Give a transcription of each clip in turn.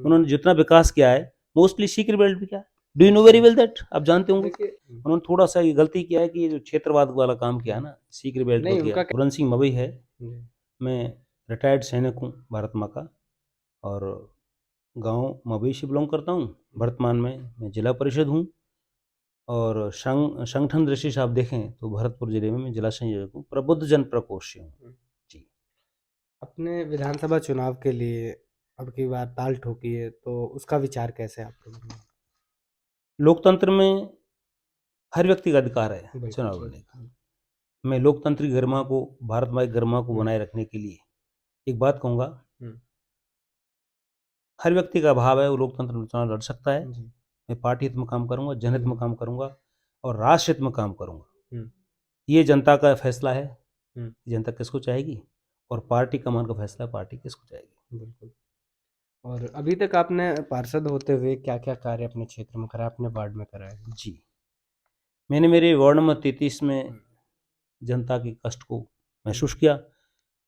उन्होंने जितना विकास किया है मोस्टली सीकर बेल्ट पे किया है। Do you know very well that, आप जानते होंगे। उन्होंने थोड़ा सा ये गलती किया है कि ये जो क्षेत्रवाद वाला काम किया है ना, सीकर बेल्ट नहीं पर किया। उनका पूरन सिंह मवई है, जी, मैं रिटायर्ड सैनिक हूँ भारत माँ का, और गांव मवई से बिलोंग करता हूँ। वर्तमान में मैं जिला परिषद हूँ, और संगठन दृष्टि से आप देखें तो भरतपुर जिले में मैं जिला संयोजक हूँ, प्रबुद्ध जन प्रकोष्ठ से हूँ जी। अपने विधानसभा चुनाव के लिए अब की बार ताल ठोकी है, तो उसका विचार कैसे है आपके मन में? लोकतंत्र में हर व्यक्ति का अधिकार है बिल्कुल चुनाव सही। लड़ने का। मैं लोकतांत्रिक गरिमा को, भारत माई गरिमा को हुँ, बनाए रखने के लिए एक बात कहूँगा, हुँ, हर व्यक्ति का भाव है वो लोकतंत्र में चुनाव लड़ सकता है। जी, मैं पार्टी हित में काम करूँगा, जनहित में हुँ, काम करूँगा, और राष्ट्र हित में काम करूँगा। हुँ, ये जनता का फैसला है, हुँ, जनता किसको चाहेगी, और पार्टी कमान का फैसला है, पार्टी किसको चाहेगी। बिल्कुल। और अभी तक आपने पार्षद होते हुए क्या-क्या कार्य अपने क्षेत्र में करा है, अपने वार्ड में करा है? जी, मैंने मेरे वार्ड नंबर 33 में हुँ, जनता के कष्ट को हुँ, महसूस किया,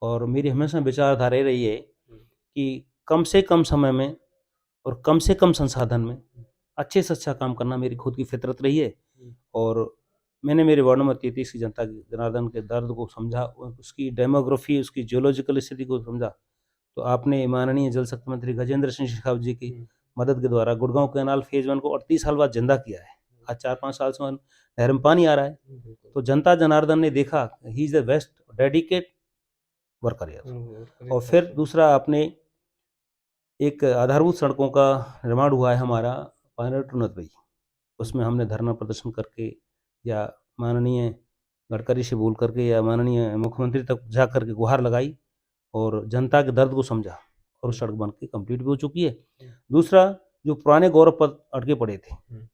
और मेरी हमेशा विचारधारा ये रही है हुँ, कि कम से कम समय में और कम से कम संसाधन में हुँ, अच्छे से अच्छा काम करना मेरी खुद की फितरत रही है। हुँ, और मैंने मेरे वार्ड नंबर 33 की जनता की जनार्दन के दर्द को समझा, उसकी डेमोग्राफी, उसकी जियोलॉजिकल स्थिति को समझा। तो आपने माननीय जल शक्ति मंत्री गजेंद्र सिंह शेखावत जी की हुँ, मदद के द्वारा गुड़गांव कैनाल फेज 1 को 38 साल बाद जिंदा किया है। आज 4-5 साल से वहाँ नहर में पानी आ रहा है। हुँ, बिल्कुल। तो जनता जनार्दन ने देखा he is the best dedicate worker यार। हुँ, और करेक्ट फिर है। दूसरा, अपने एक आधारभूत सड़कों का निर्माण हुआ है हमारा पायलट टू नदबई। हुँ, उसमें हमने धरना प्रदर्शन करके, या माननीय गडकरी से बोल करके, या माननीय मुख्यमंत्री तक जा करके गुहार लगाई, और जनता के दर्द को समझा, और हुँ, सड़क बन के कंप्लीट भी हो चुकी है। हुँ, दूसरा, जो पुराने गौरव पद अटके पड़े थे, हुँ,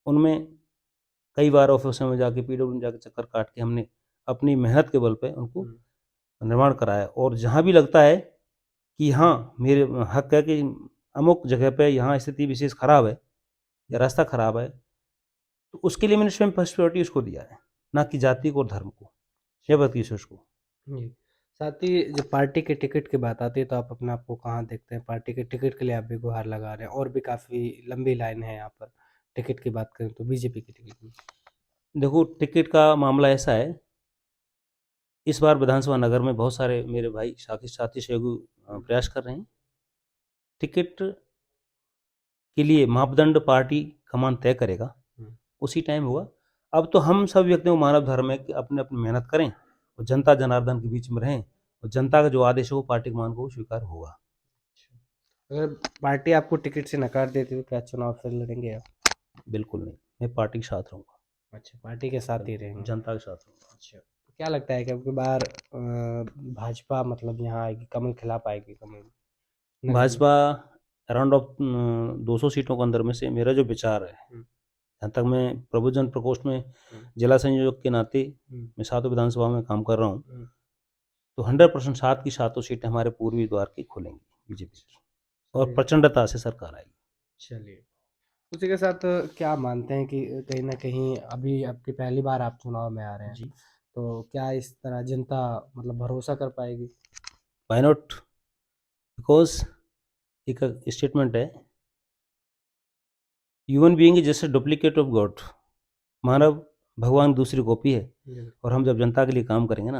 उनमें कई बार ऑफिसों में जाके, पीडब्ल्यू में जाके चक्कर काट के हमने अपनी मेहनत के बल पे उनको हुँ, निर्माण कराया। और जहाँ भी लगता है कि हाँ, मेरे हक है कि अमुक जगह पे यहाँ स्थिति विशेष खराब है या हुँ, रास्ता खराब है, तो उसके लिए मैंने स्वयं फर्स्ट प्रायोरिटी उसको दिया है, ना कि जाति को और धर्म को या बल्कि उसको। जी। साथ ही जब पार्टी के टिकट की बात आती है, तो आप अपने आप को कहाँ देखते हैं? पार्टी के टिकट के लिए आप भी गुहार लगा रहे हैं, और भी काफ़ी लंबी लाइन है यहाँ पर। टिकट की बात करें तो बीजेपी के टिकट की। देखो, टिकट का मामला ऐसा है, इस बार विधानसभा नगर में बहुत सारे मेरे भाई साथी साथी सहयोगी हुँ, प्रयास कर रहे हैं। टिकट के लिए मापदंड पार्टी कमान तय करेगा, हुँ, उसी टाइम होगा। अब तो हम सब व्यक्तियों को मानव धर्म है कि अपने अपनी मेहनत करें, और जनता जनार्दन के बीच में रहें, और जनता का जो आदेश है वो पार्टी कमान को स्वीकार होगा। अच्छा। अगर पार्टी आपको टिकट से नकार देती, तो क्या चुनाव फिर लड़ेंगे आप? बिल्कुल नहीं, मैं पार्टी के साथ रहूँगा। अच्छा, पार्टी के साथ ही बिल्कुल, रहेंगे। जनता के साथ रहूँगा। अच्छा, तो क्या लगता है कि अब की बार भाजपा मतलब यहाँ आएगी, कमल खिला पाएगी कमल नगर में? भाजपा अराउंड ऑफ 200 सीटों के अंदर में से, मेरा जो विचार है, हुँ, जहाँ तक मैं प्रबुद्धजन प्रकोष्ठ में हुँ, जिला संयोजक के नाते हुँ, मैं सातों विधानसभा में काम कर रहा हूँ, हुँ, तो 100% सात की सातों सीटें हमारे पूर्वी द्वार की खुलेंगी बीजेपी अच्छा, की, और चलिए प्रचंडता से सरकार आएगी। चलिए। उसी के साथ क्या मानते हैं कि कहीं न कहीं अभी आपकी पहली बार आप चुनाव में आ रहे हैं, जी, तो क्या इस तरह जनता मतलब भरोसा कर पाएगी? व्हाई नॉट, बिकॉज एक स्टेटमेंट है, human being is just a duplicate of God. मानव भगवान की दूसरी कॉपी है। बिल्कुल। और हम जब जनता के लिए काम करेंगे ना,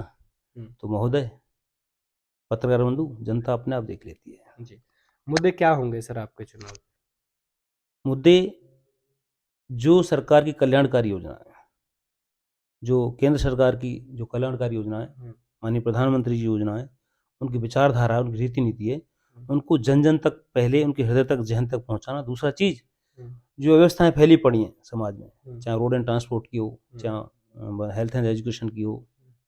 हुँ, तो महोदय, पत्रकार बंधु, जनता अपने आप देख लेती है। जी। मुद्दे क्या होंगे सर आपके चुनाव? मुद्दे, जो सरकार की कल्याणकारी योजना है, जो केंद्र सरकार की जो कल्याणकारी योजना है, हुँ, माननीय प्रधानमंत्री जी योजना है, उनकी विचारधारा, उनकी रीति नीति है, हुँ, उनको जन जन तक, पहले उनके हृदय तक, जहन तक पहुंचाना। दूसरा चीज़, हुँ, जो व्यवस्थाएं फैली पड़ी हैं समाज में, हुँ, चाहे रोड एंड ट्रांसपोर्ट की हो, हुँ, चाहे हेल्थ एंड एजुकेशन की हो,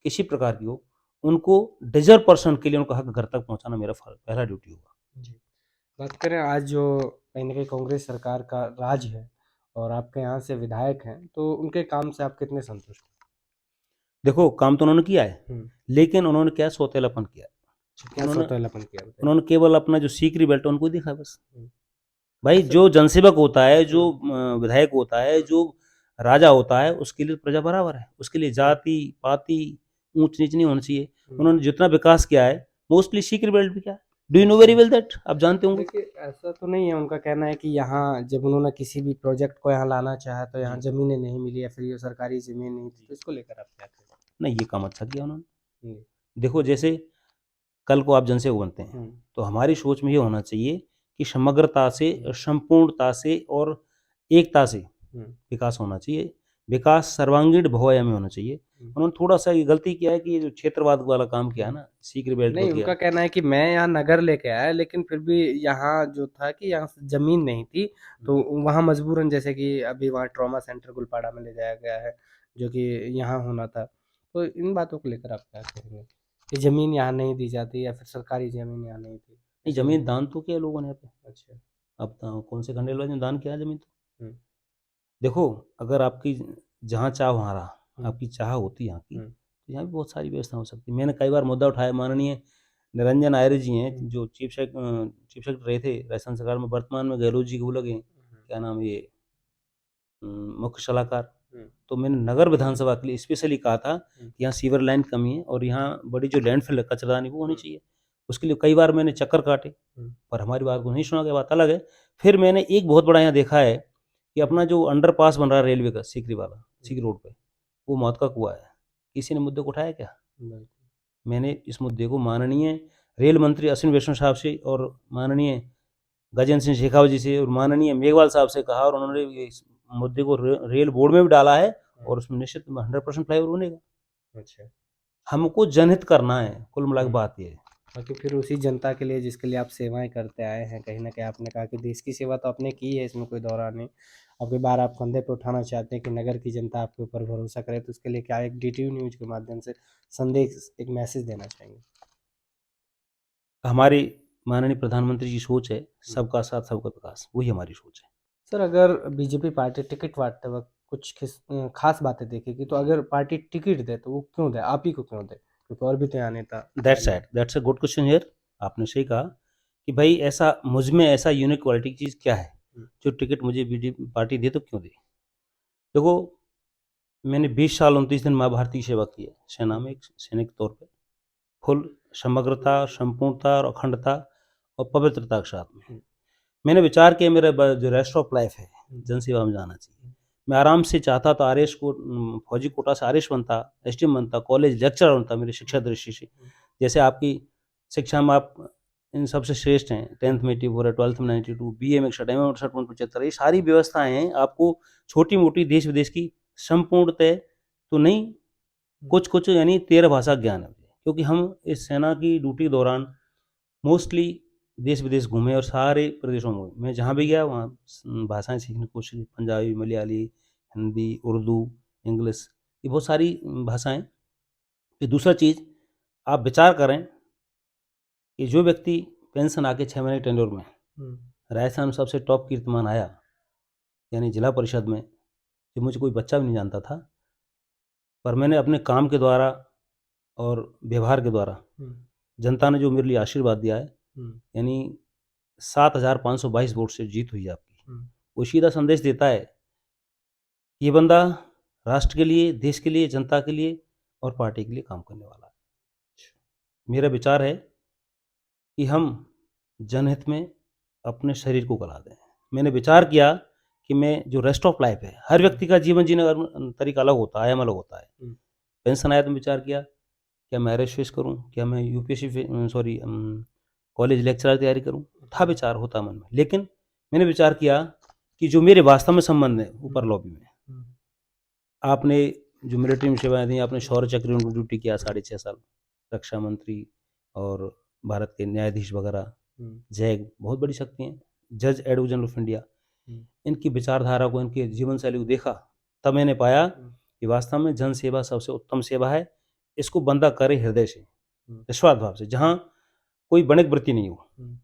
किसी प्रकार की हो, उनको डिजर्व पर्सन के लिए उनका हक घर तक पहुंचाना मेरा पहला ड्यूटी होगा। जी। बात करें आज जो कहीं न कहीं कांग्रेस सरकार का राज है और आपके यहाँ से विधायक हैं, तो उनके काम से आप कितने संतुष्ट हैं? देखो, काम तो उन्होंने किया है, हुँ, लेकिन उन्होंने क्या सौतेलापन किया है। अच्छा क्या उन्होंने सौतेलापन किया बताइए? उन्होंने केवल अपना जो सीकरी बेल्ट है उनको ही दिखा बस। हुँ, भाई, अच्छा जो जनसेवक होता है, जो हुँ, विधायक होता है, जो राजा होता है, उसके लिए प्रजा बराबर है। उसके लिए हुँ, जाति पाति ऊंच नीच नहीं होना चाहिए। हुँ, उन्होंने जितना विकास किया है मोस्टली सीकर बेल्ट भी किया है। Do you know very well that? आप जानते होंगे। देखिए, ऐसा तो नहीं है, उनका कहना है कि यहाँ जब उन्होंने किसी भी प्रोजेक्ट को यहाँ लाना चाहा तो यहाँ जी, ज़मीनें नहीं मिली या फिर ये सरकारी ज़मीन नहीं थी, जी। तो इसको लेकर आप क्या कहेंगे? नहीं, ये काम अच्छा किया उन्होंने। जी। देखो जैसे कल को आप जनसेवक बनते हैं, हुँ, तो हमारी सोच में ये होना चाहिए कि समग्रता से, हुँ, संपूर्णता से और एकता से हुँ, विकास होना चाहिए। विकास सर्वांगीण बहुआयामी में होना चाहिए। हुँ, उन्होंने थोड़ा-सा ये गलती किया है कि ये जो क्षेत्रवाद वाला काम किया है हुँ। ना, सीकर बेल्ट नहीं, हो गया। उनका कहना है कि मैं यहाँ नगर लेके आया, लेकिन फिर भी यहाँ जो था कि यहाँ ज़मीन नहीं थी, हुँ। तो वहाँ मजबूरन जैसे कि अभी वहाँ ट्रॉमा सेंटर गुलपाड़ा में ले जाया गया है, जो कि यहाँ होना था। तो इन बातों को लेकर आप क्या कहेंगे? कि ज़मीन यहाँ नहीं दी जाती या फिर सरकारी ज़मीन यहाँ नहीं थी? नहीं, ऐसा ज़मीन नहीं। दान तो किया लोगों ने यहाँ पे। अच्छा। अब कौन से खंडेलवाल ने दान किया है ज़मीन तो? हुँ, देखो, अगर आपकी जहाँ चाह वहाँ राह, हुँ, आपकी चाह होती यहाँ की, हुँ, तो यहाँ भी बहुत सारी व्यवस्था हो सकती है। मैंने कई बार मुद्दा उठाया, माननीय निरंजन आर्य जी हैं, हुँ, जो चीफ सेक्रेटरी रहे थे राजस्थान सरकार में, वर्तमान में गहलोत जी के वो लगे हैं, हुँ, क्या नाम है ये, मुख्य सलाहकार। हुँ, तो मैंने नगर विधानसभा के लिए स्पेशली कहा था हुँ, कि यहाँ सीवर लाइन की कमी है और यहाँ बड़ी जो लैंडफिल है, कचरादानी वो होनी हुँ, चाहिए। उसके लिए कई बार मैंने चक्कर काटे, हुँ, पर हमारी बात को नहीं सुना गया, बात अलग है। फिर मैंने एक बहुत बड़ा यहाँ देखा है कि हुँ, अपना जो अंडरपास बन रहा है रेलवे का, सीकरी वाला, हुँ, सीकरी रोड पे, वो मौत का कुआँ है। किसी ने मुद्दे को उठाया क्या? बिल्कुल। मैंने इस मुद्दे को माननीय रेल मंत्री अश्विनी वैष्णव साहब से और माननीय गजेंद्र सिंह शेखावत जी से और माननीय मेघवाल साहब से कहा, और उन्होंने इस मुद्दे को रेल बोर्ड में भी डाला है, हाँ, और उसमें निश्चित 100% फ्लाईओवर बनेगा। अच्छा। हमको जनहित करना है, कुल मिला के हुँ। बात ये है। बाकी फिर उसी जनता के लिए जिसके लिए आप सेवाएँ करते आए हैं, कहीं न कहीं आपने कहा कि देश की सेवा तो आपने की है, इसमें कोई दौरान नहीं। अब की बार आप कंधे पे उठाना चाहते हैं कि नगर की जनता आपके ऊपर भरोसा करे, तो उसके लिए क्या एक डीटीयू न्यूज़ के माध्यम से संदेश, एक मैसेज देना चाहेंगे? हमारी माननीय प्रधानमंत्री की सोच है, हुँ। सबका साथ सबका विकास, वही हमारी सोच है। सर, अगर बीजेपी पार्टी टिकट बाँटते वक़्त कुछ ख़ास बातें देखेगी, तो अगर पार्टी टिकट दे, तो वो क्यों दे? आप ही को क्यों दे? क्योंकि और भी तो यहाँ नेता दैट्स हैं। It, that's a good question here. आपने सही कहा कि भाई ऐसा मुझ में ऐसा यूनिक क्वालिटी की चीज़ क्या है, हुँ, जो टिकट मुझे बीजेपी पार्टी दे तो क्यों दे? देखो, मैंने 20 साल 29 दिन माँ भारती की सेवा की है, सेना हुँ, में एक सैनिक के तौर पे। फुल समग्रता, संपूर्णता और अखंडता और पवित्रता के साथ में। हुँ, मैंने विचार किया, मेरा जो रेस्ट ऑफ लाइफ है, हुँ, जन सेवा में जाना चाहिए। हुँ, मैं आराम से चाहता तो आरएस को फौजी कोटा से आरएस बनता, एसडीएम बनता, कॉलेज लेक्चरर बनता मेरी शिक्षा हुँ, दृष्टि से। हुँ, जैसे आपकी शिक्षा में आप इन सबसे श्रेष्ठ हैं, 10th में 84 है, 12th में 92, बीए में 61, एमए में 68.75, ये सारी व्यवस्थाएँ हैं। आपको छोटी-मोटी देश-विदेश की संपूर्णतः तो नहीं, हुँ, कुछ-कुछ यानी 13 भाषा ज्ञान है मुझे। क्योंकि हम इस सेना की ड्यूटी के दौरान मोस्टली देश-विदेश घूमे और सारे प्रदेशों में घूमे। मैं जहाँ भी गया वहाँ भाषाएँ सीखने की कोशिश की, पंजाबी, मलयाली, हिंदी, उर्दू, इंग्लिश, ये बहुत सारी भाषाएँ। फिर दूसरा चीज़, आप विचार करें कि जो व्यक्ति पेंशन आके 6 महीने के टेन्योर में हुँ, राजस्थान में सबसे टॉप कीर्तिमान आया, यानी जिला परिषद में, कि मुझे कोई बच्चा भी नहीं जानता था, पर मैंने अपने काम के द्वारा और व्यवहार के द्वारा हुँ, जनता ने जो मेरे लिए आशीर्वाद दिया है, हुँ, यानी 7,522 वोट से जीत हुई है आपकी। हुँ, वो सीधा संदेश देता है, ये बंदा राष्ट्र के लिए, देश के लिए, जनता के लिए और पार्टी के लिए काम करने वाला है। मेरा विचार है कि हम जनहित में अपने शरीर को गला दें। मैंने विचार किया कि मैं जो रेस्ट ऑफ लाइफ है, हर हुँ, व्यक्ति का जीवन जीने का तरीका अलग होता है, आयाम अलग होता है। हुँ, पेंशन आया तो विचार किया, क्या मैं आरएस फेस करूँ? क्या मैं यूपीएससी सॉरी कॉलेज लेक्चरर की तैयारी करूँ? था हुँ, विचार होता मन में। लेकिन मैंने विचार किया कि जो मेरे वास्तव में संबंध है हुँ, ऊपर लॉबी में, हुँ, आपने जो मिलिट्री में सेवाएँ दी, आपने शौर्य चक्र में ड्यूटी किया 6.5 साल, रक्षा मंत्री और भारत के न्यायाधीश वगैरह, हुँ, जैग बहुत बड़ी शक्ति हैं, जज एडवोकेट जनरल ऑफ इंडिया, हुँ, इनकी विचारधारा को, इनकी जीवन शैली को देखा, तब मैंने पाया हुँ, कि वास्तव में जन सेवा सबसे उत्तम सेवा है। इसको बंदा करे हृदय से, हुँ, निस्वार्थ भाव से, जहाँ कोई बणिक वृत्ति नहीं हो, हुँ,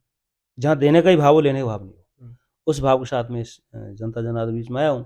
जहाँ देने का ही भाव हो, लेने का भाव नहीं हो। हुँ। उस भाव के साथ में इस जनता जनार्दन के बीच में आया हूँ,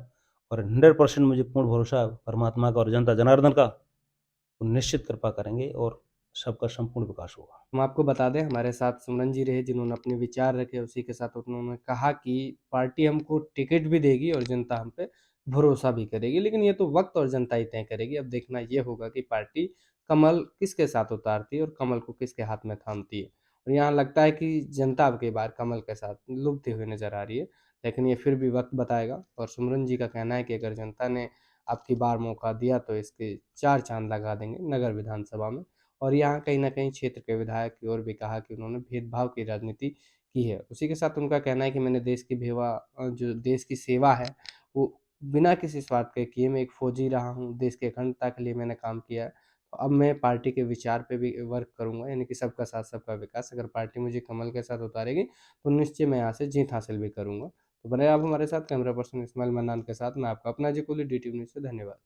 और 100% मुझे पूर्ण भरोसा है परमात्मा का और जनता जनार्दन का, वो निश्चित कृपा करेंगे और सबका संपूर्ण विकास होगा। हम आपको बता दें, हमारे साथ सिमरन जी रहे जिन्होंने अपने विचार रखे, उसी के साथ उन्होंने कहा कि पार्टी हमको टिकट भी देगी और जनता हम पे भरोसा भी करेगी, लेकिन ये तो वक्त और जनता ही तय करेगी। अब देखना ये होगा कि पार्टी कमल किसके साथ उतारती है और कमल को किसके हाथ में थामती है। और यहाँ लगता है कि जनता अब की बार कमल के साथ लुभती हुई नज़र आ रही है। लेकिन ये फिर भी वक़्त बताएगा और सिमरन जी का कहना है कि अगर जनता ने अब की बार मौका दिया तो इसके 4 चाँद लगा देंगे नगर विधानसभा में। और यहाँ कहीं न कहीं क्षेत्र के विधायक की ओर भी कहा कि उन्होंने भेदभाव की राजनीति की है। उसी के साथ उनका कहना है कि मैंने देश की जो देश की सेवा है, वो बिना किसी स्वार्थ के किए। मैं एक फ़ौजी रहा हूँ, देश की अखंडता के लिए मैंने काम किया है। तो अब मैं पार्टी के विचार पे भी वर्क करूँगा, यानी कि सबका साथ सबका विकास। अगर पार्टी मुझे कमल के साथ उतारेगी, तो निश्चय मैं यहाँ से जीत हासिल भी करूँगा। तो बने आप हमारे साथ। कैमरा पर्सन इस्माइल मन्नान के साथ मैं आपका अपना जी कोहली, DTV न्यूज़ से धन्यवाद।